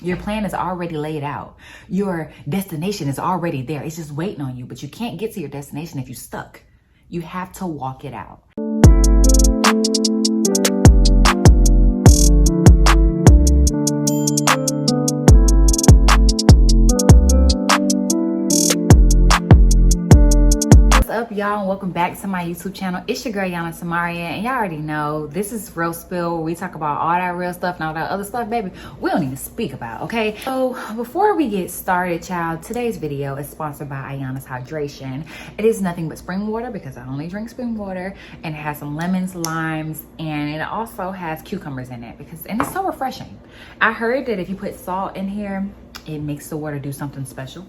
Your plan is already laid out. Your destination is already there. It's just waiting on you, but you can't get to your destination if you're stuck. You have to walk it out. Up y'all, and welcome back to my YouTube channel. It's your girl Yana Samaria, and y'all already know this is Real Spill, where we talk about all that real stuff and all that other stuff, baby, we don't even speak about, okay? So before we get started, child, today's video is sponsored by Ayana's Hydration. It is nothing but spring water because I only drink spring water, and it has some lemons, limes, and it also has cucumbers in it and it's so refreshing. I heard that if you put salt in here, it makes the water do something special.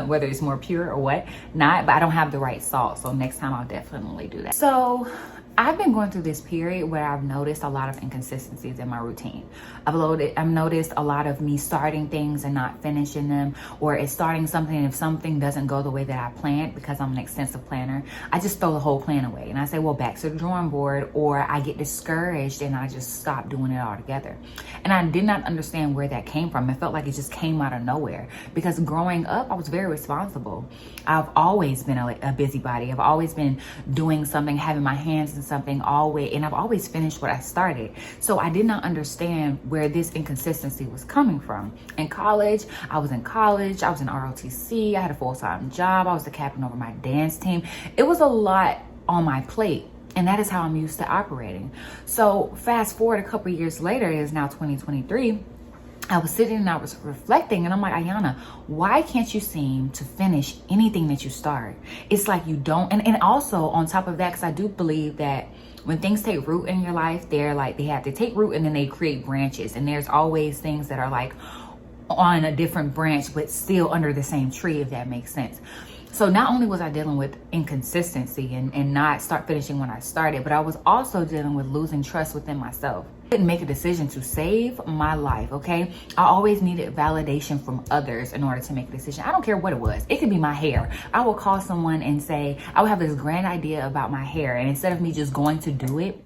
Whether it's more pure or what not, but I don't have the right salt, so next time I'll definitely do that. So I've been going through this period where I've noticed a lot of inconsistencies in my routine. I've noticed a lot of me starting things and not finishing them, or it's starting something and if something doesn't go the way that I planned, because I'm an extensive planner, I just throw the whole plan away and I say, well, back to the drawing board, or I get discouraged and I just stop doing it altogether. And I did not understand where that came from. It felt like it just came out of nowhere, because growing up, I was very responsible. I've always been a busybody. I've always been doing something, having my hands in something always, and I've always finished what I started. So I did not understand where this inconsistency was coming from. In college, I was in ROTC, I had a full-time job, I was the captain over my dance team. It was a lot on my plate, and that is how I'm used to operating. So fast forward a couple years later, it is now 2023. I was sitting and I was reflecting, and I'm like, Ayana, why can't you seem to finish anything that you start? It's like you don't. And also on top of that, because I do believe that when things take root in your life, they have to take root and then they create branches. And there's always things that are like on a different branch, but still under the same tree, if that makes sense. So not only was I dealing with inconsistency and not start finishing when I started, but I was also dealing with losing trust within myself. I didn't make a decision to save my life, okay? I always needed validation from others in order to make a decision. I don't care what it was. It could be my hair. I will call someone and say, I would have this grand idea about my hair, and instead of me just going to do it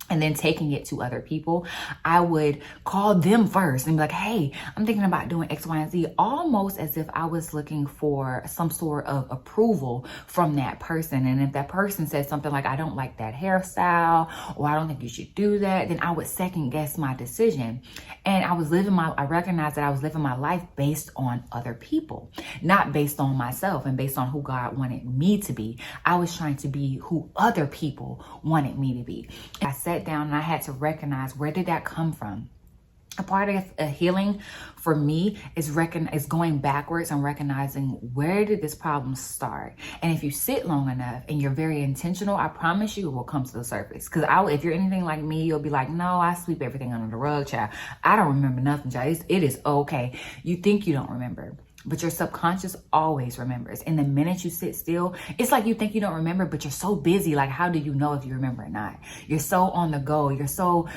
and then taking it to other people, I would call them first and be like, hey, I'm thinking about doing X, Y, and Z, almost as if I was looking for some sort of approval from that person. And if that person said something like, I don't like that hairstyle, or I don't think you should do that, then I would second guess my decision. And I recognized that I was living my life based on other people, not based on myself and based on who God wanted me to be. I was trying to be who other people wanted me to be. I sat down and I had to recognize, where did that come from? A part of healing for me is going backwards and recognizing, where did this problem start? And if you sit long enough and you're very intentional, I promise you it will come to the surface. Because if you're anything like me, you'll be like, no, I sweep everything under the rug, child. I don't remember nothing, child. It is okay. You think you don't remember, but your subconscious always remembers. And the minute you sit still, it's like you think you don't remember, but you're so busy. Like, how do you know if you remember or not? You're so on the go. You're so,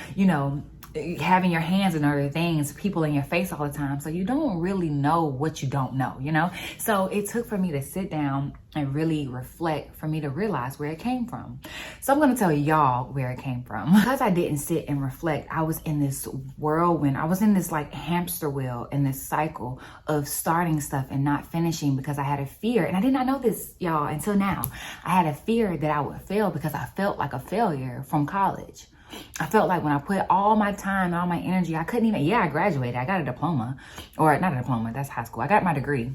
having your hands in other things, people in your face all the time. So you don't really know what you don't know, So it took for me to sit down and really reflect, for me to realize where it came from. So I'm going to tell y'all where it came from. Because I didn't sit and reflect, I was in this whirlwind. I was in this like hamster wheel, in this cycle of starting stuff and not finishing, because I had a fear. And I did not know this, y'all, until now. I had a fear that I would fail because I felt like a failure from college. I felt like when I put all my time, all my energy, I couldn't even, I graduated. I got a diploma, or not a diploma, that's high school. I got my degree,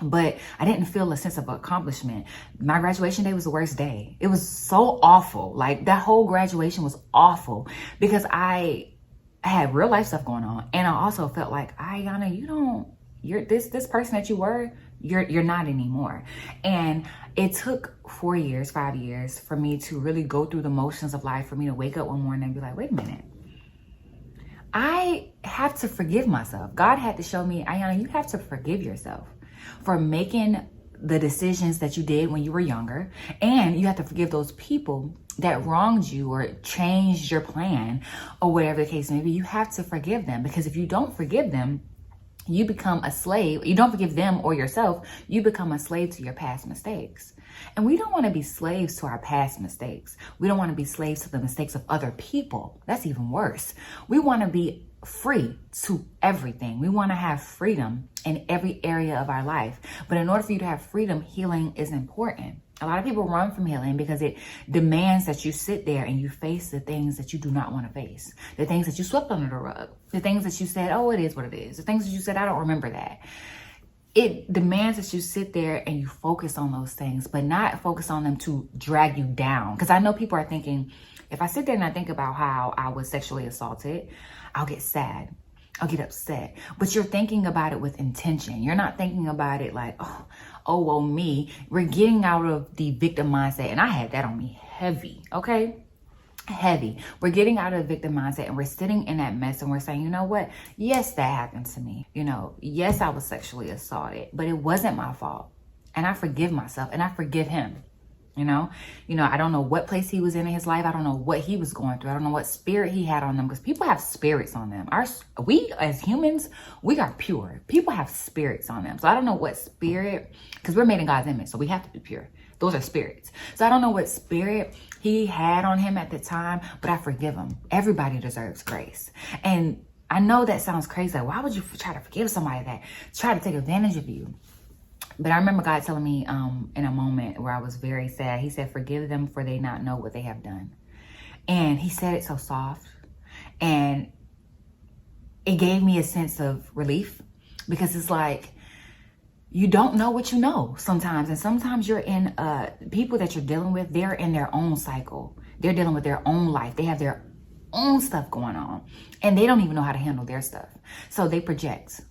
but I didn't feel a sense of accomplishment. My graduation day was the worst day. It was so awful. Like, that whole graduation was awful because I had real life stuff going on. And I also felt like, Ayana, you're this person that you were, you're not anymore. And it took 5 years for me to really go through the motions of life, for me to wake up one morning and be like, wait a minute, I have to forgive myself. God had to show me, Ayana, you have to forgive yourself for making the decisions that you did when you were younger. And you have to forgive those people that wronged you or changed your plan, or whatever the case may be. You have to forgive them, because if you don't forgive them, you become a slave. You don't forgive them or yourself, you become a slave to your past mistakes. And we don't want to be slaves to our past mistakes. We don't want to be slaves to the mistakes of other people. That's even worse. We want to be free to everything. We want to have freedom in every area of our life. But in order for you to have freedom, healing is important. A lot of people run from healing because it demands that you sit there and you face the things that you do not want to face. The things that you swept under the rug. The things that you said, oh, it is what it is. The things that you said, I don't remember that. It demands that you sit there and you focus on those things, but not focus on them to drag you down. Because I know people are thinking, if I sit there and I think about how I was sexually assaulted, I'll get sad. I'll get upset. But you're thinking about it with intention. You're not thinking about it like, oh, well, me. We're getting out of the victim mindset. And I had that on me heavy, okay? Heavy. We're getting out of the victim mindset and we're sitting in that mess and we're saying, you know what? Yes, that happened to me. Yes, I was sexually assaulted, but it wasn't my fault. And I forgive myself and I forgive him. I don't know what place he was in his life. I don't know what he was going through. I don't know what spirit he had on them, because people have spirits on them. We as humans, we are pure. People have spirits on them. So I don't know what spirit, because we're made in God's image, so we have to be pure. Those are spirits. So I don't know what spirit he had on him at the time, but I forgive him. Everybody deserves grace. And I know that sounds crazy. Like, why would you try to forgive somebody that tried to take advantage of you? But I remember God telling me in a moment where I was very sad. He said, forgive them for they not know what they have done. And he said it so soft. And it gave me a sense of relief, because it's like, you don't know what you know sometimes. And sometimes you're in people that you're dealing with, they're in their own cycle. They're dealing with their own life. They have their own stuff going on and they don't even know how to handle their stuff. So they project.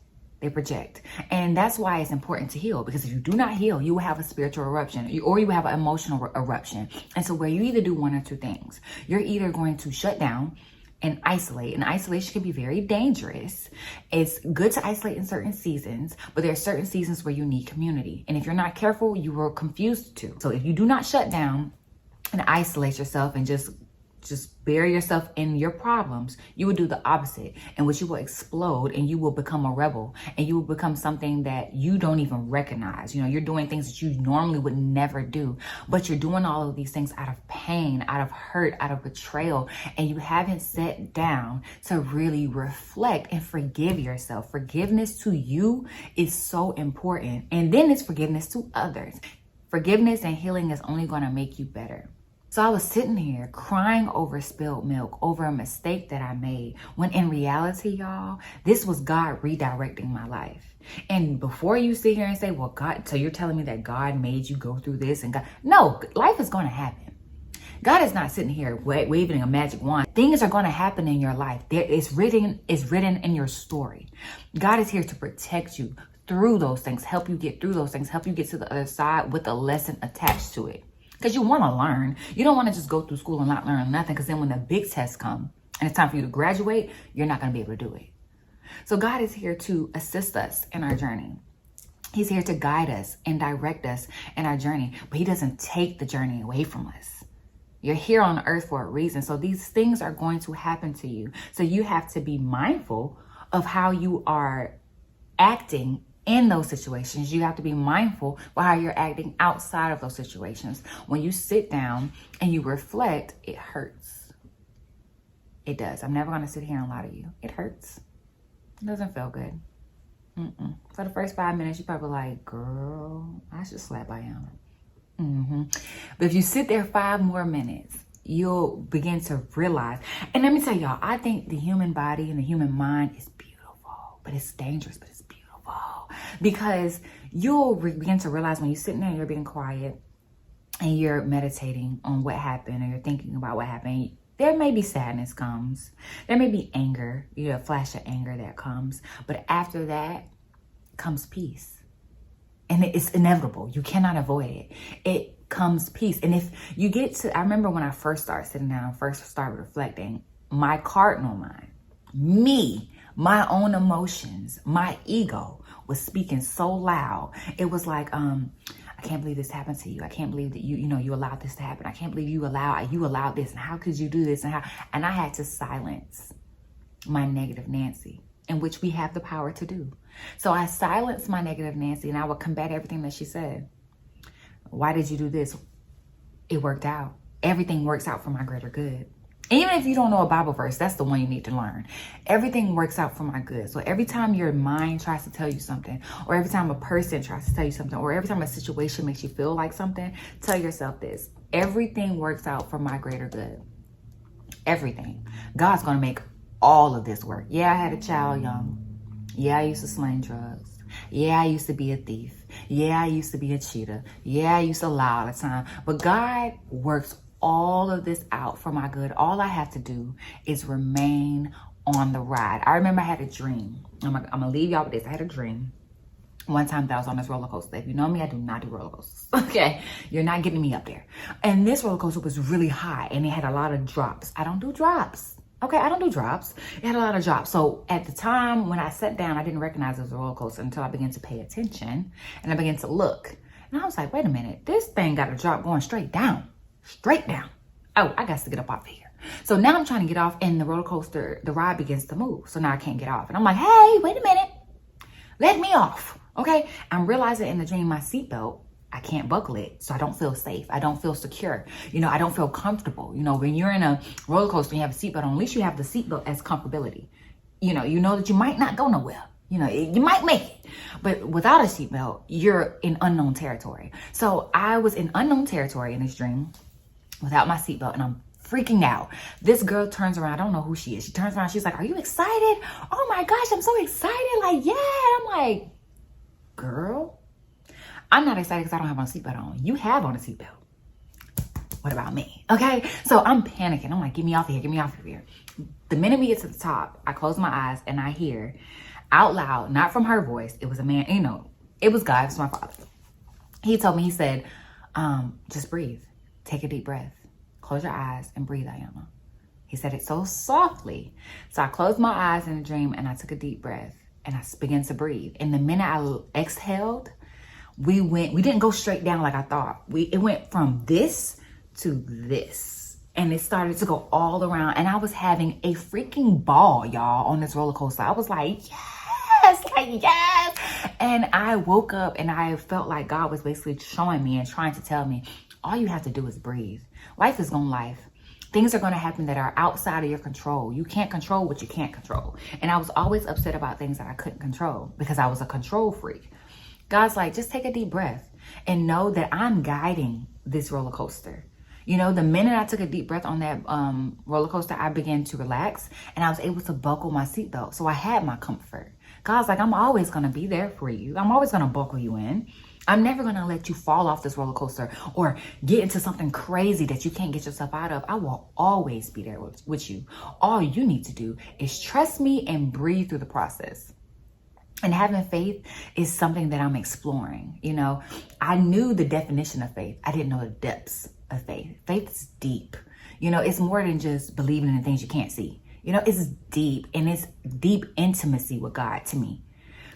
And that's why it's important to heal, because if you do not heal, you will have a spiritual eruption or you will have an emotional eruption. And so where you either do one or two things. You're either going to shut down and isolate. And isolation can be very dangerous. It's good to isolate in certain seasons, but there are certain seasons where you need community. And if you're not careful, you will confuse the two. So if you do not shut down and isolate yourself and just bury yourself in your problems, you will do the opposite, in which you will explode and you will become a rebel and you will become something that you don't even recognize. You're doing things that you normally would never do, but you're doing all of these things out of pain, out of hurt, out of betrayal, and you haven't sat down to really reflect and forgive yourself. Forgiveness to you is so important. And then it's forgiveness to others. Forgiveness and healing is only going to make you better. So I was sitting here crying over spilled milk, over a mistake that I made, when in reality, y'all, this was God redirecting my life. And before you sit here and say, well, God, so you're telling me that God made you go through this, and God, no, life is going to happen. God is not sitting here waving a magic wand. Things are going to happen in your life. It's written in your story. God is here to protect you through those things, help you get through those things, help you get to the other side with a lesson attached to it. Because you want to learn. You don't want to just go through school and not learn nothing, because then when the big tests come and it's time for you to graduate, you're not going to be able to do it. So God is here to assist us in our journey. He's here to guide us and direct us in our journey, but he doesn't take the journey away from us. You're here on earth for a reason. So these things are going to happen to you. So you have to be mindful of how you are acting in those situations. You have to be mindful of how you're acting outside of those situations. When you sit down and you reflect, it hurts. It does. I'm never going to sit here and lie to you. It hurts. It doesn't feel good. For the first 5 minutes, you're probably like, girl, I should slap Ayana. But if you sit there 5 more minutes, you'll begin to realize. And let me tell y'all, I think the human body and the human mind is beautiful, but it's dangerous, but it's beautiful. Because you'll begin to realize when you're sitting there and you're being quiet and you're meditating on what happened, or you're thinking about what happened, there may be sadness comes. There may be anger, a flash of anger that comes. But after that comes peace. And it's inevitable. You cannot avoid it. It comes peace. And if you get to, I remember when I first started sitting down, first started reflecting, my cardinal mind, me, my own emotions, my ego was speaking so loud. It was like, I can't believe this happened to you. I can't believe that you allowed this to happen. I can't believe you allowed this. And how could you do this? And I had to silence my negative Nancy, in which we have the power to do. So I silenced my negative Nancy and I would combat everything that she said. Why did you do this? It worked out. Everything works out for my greater good. Even if you don't know a Bible verse, that's the one you need to learn. Everything works out for my good. So every time your mind tries to tell you something, or every time a person tries to tell you something, or every time a situation makes you feel like something, tell yourself this: everything works out for my greater good. Everything. God's going to make all of this work. Yeah, I had a child young. Yeah, I used to sling drugs. Yeah, I used to be a thief. Yeah, I used to be a cheater. Yeah, I used to lie all the time. But God works all of this out for my good. All I have to do is remain on the ride. I remember I had a dream. I'm gonna leave y'all with this. I had a dream one time that I was on this roller coaster. If you know me, I do not do roller coasters. Okay, you're not getting me up there. And this roller coaster was really high, and it had a lot of drops. I don't do drops. Okay, I don't do drops. It had a lot of drops. So at the time when I sat down, I didn't recognize it was a roller coaster until I began to pay attention and I began to look. And I was like, wait a minute, this thing got a drop going straight down. Straight down. Oh, I got to get up off of here. So now I'm trying to get off, and the roller coaster, the ride begins to move. So now I can't get off. And I'm like, hey, wait a minute. Let me off. Okay. I'm realizing in the dream, my seatbelt, I can't buckle it. So I don't feel safe. I don't feel secure. You know, I don't feel comfortable. You know, when you're in a roller coaster and you have a seatbelt on, at least you have the seatbelt as comfortability. You know that you might not go nowhere. You know, you might make it, but without a seatbelt, you're in unknown territory. So I was in unknown territory in this dream without my seatbelt, and I'm freaking out. This girl turns around. I don't know who she is. She turns around. She's like, are you excited? Oh my gosh, I'm so excited. Like, yeah. I'm like, girl, I'm not excited because I don't have my seatbelt on. You have on a seatbelt. What about me? Okay. So I'm panicking. I'm like, get me off of here. Get me off of here. The minute we get to the top, I close my eyes and I hear out loud, not from her voice. It was a man, you know, it was God. It was my father. He told me, he said, just breathe. Take a deep breath. Close your eyes and breathe, Ayana. He said it so softly. So I closed my eyes in a dream and I took a deep breath and I began to breathe. And the minute I exhaled, we didn't go straight down like I thought. It went from this to this. And it started to go all around. And I was having a freaking ball, y'all, on this roller coaster. I was like, yes. And I woke up and I felt like God was basically showing me and trying to tell me, all you have to do is breathe. Life is gonna life. Things are going to happen that are outside of your control. You can't control what you can't control. And I was always upset about things that I couldn't control because I was a control freak. God's like, just take a deep breath and know that I'm guiding this roller coaster. You know, the minute I took a deep breath on that roller coaster, I began to relax and I was able to buckle my seatbelt. So I had my comfort. God's like, I'm always going to be there for you. I'm always going to buckle you in. I'm never going to let you fall off this roller coaster or get into something crazy that you can't get yourself out of. I will always be there with you. All you need to do is trust me and breathe through the process. And having faith is something that I'm exploring. You know, I knew the definition of faith. I didn't know the depths of faith. Faith is deep. You know, it's more than just believing in things you can't see. You know, it's deep, and it's deep intimacy with God to me.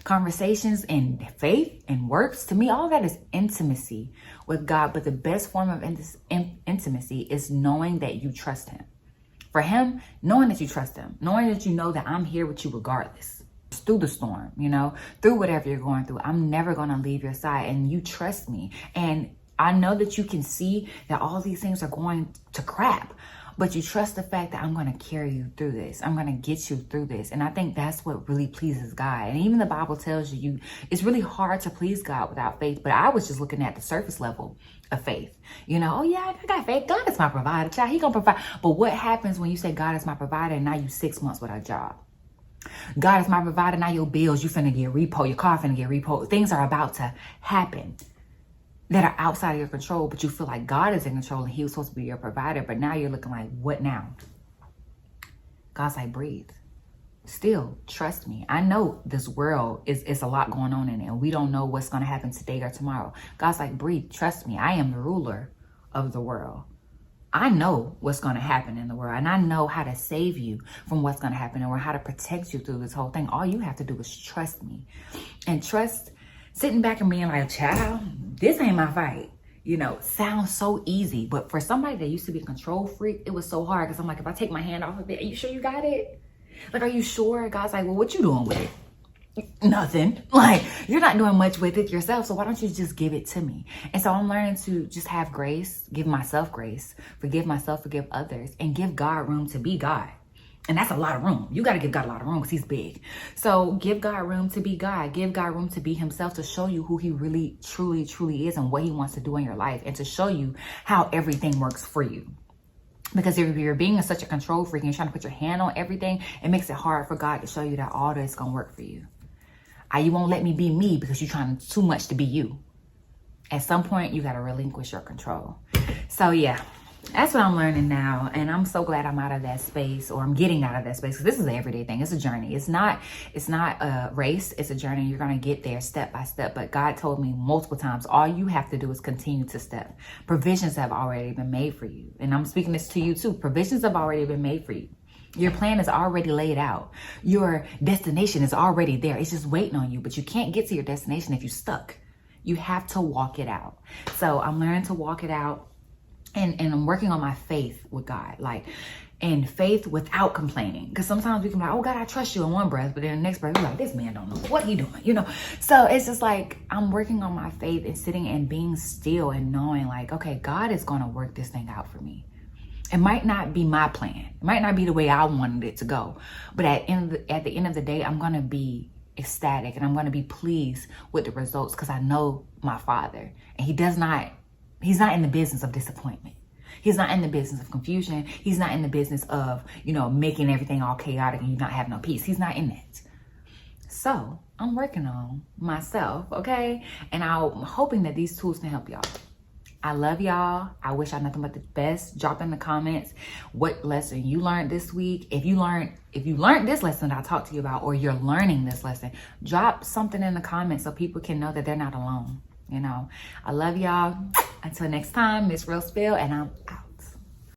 Conversations and faith and works, to me, all that is intimacy with God. But the best form of intimacy is knowing that you trust him. For him, knowing that you trust him, knowing that you know that I'm here with you regardless. Through the storm, you know, through whatever you're going through, I'm never going to leave your side, and you trust me. And I know that you can see that all these things are going to crap, but you trust the fact that I'm going to carry you through this. I'm going to get you through this. And I think that's what really pleases God. And even the Bible tells you, it's really hard to please God without faith. But I was just looking at the surface level of faith. You know, oh yeah, I got faith. God is my provider, child. He going to provide. But what happens when you say God is my provider and now you 6 months without a job? God is my provider. Now your bills, you finna get repo. Your car finna get repo. Things are about to happen that are outside of your control, but you feel like God is in control and he was supposed to be your provider. But now you're looking like, what now? God's like, breathe. Still, trust me. I know this world is a lot going on in it, and we don't know what's going to happen today or tomorrow. God's like, breathe. Trust me. I am the ruler of the world. I know what's going to happen in the world, and I know how to save you from what's going to happen or how to protect you through this whole thing. All you have to do is trust me. And trust, sitting back and being like, child, this ain't my fight. You know, sounds so easy. But for somebody that used to be a control freak, it was so hard because I'm like, if I take my hand off of it, are you sure you got it? Like, are you sure? God's like, well, what you doing with it? nothing. Like, you're not doing much with it yourself, so why don't you just give it to me? And so I'm learning to just have grace, give myself grace, forgive myself, forgive others, and give God room to be God. And that's a lot of room. You got to give God a lot of room because he's big. So give God room to be God. Give God room to be himself, to show you who he really, truly, truly is and what he wants to do in your life, and to show you how everything works for you. Because if you're being such a control freak and you're trying to put your hand on everything, it makes it hard for God to show you that all that's going to work for you. You won't let me be me because you're trying too much to be you. At some point, you got to relinquish your control. So yeah, that's what I'm learning now. And I'm so glad I'm out of that space, or I'm getting out of that space, because this is an everyday thing. It's a journey. It's not a race. It's a journey. You're going to get there step by step. But God told me multiple times, all you have to do is continue to step. Provisions have already been made for you. And I'm speaking this to you too. Provisions have already been made for you. Your plan is already laid out. Your destination is already there. It's just waiting on you. But you can't get to your destination if you're stuck. You have to walk it out. So I'm learning to walk it out. And I'm working on my faith with God, and faith without complaining. Because sometimes we can be like, oh God, I trust you in one breath, but then the next breath, we're like, this man don't know what he doing, So it's just like, I'm working on my faith and sitting and being still and knowing like, okay, God is going to work this thing out for me. It might not be my plan. It might not be the way I wanted it to go. But at the end of the day, I'm going to be ecstatic and I'm going to be pleased with the results, because I know my Father, and he's not in the business of disappointment. He's not in the business of confusion. He's not in the business of, making everything all chaotic and you not have no peace. He's not in that. So I'm working on myself, okay? And I'm hoping that these tools can help y'all. I love y'all. I wish y'all nothing but the best. Drop in the comments what lesson you learned this week. If you learned this lesson that I talked to you about, or you're learning this lesson, drop something in the comments so people can know that they're not alone. I love y'all. Until next time, Miss Real Spill, and I'm out.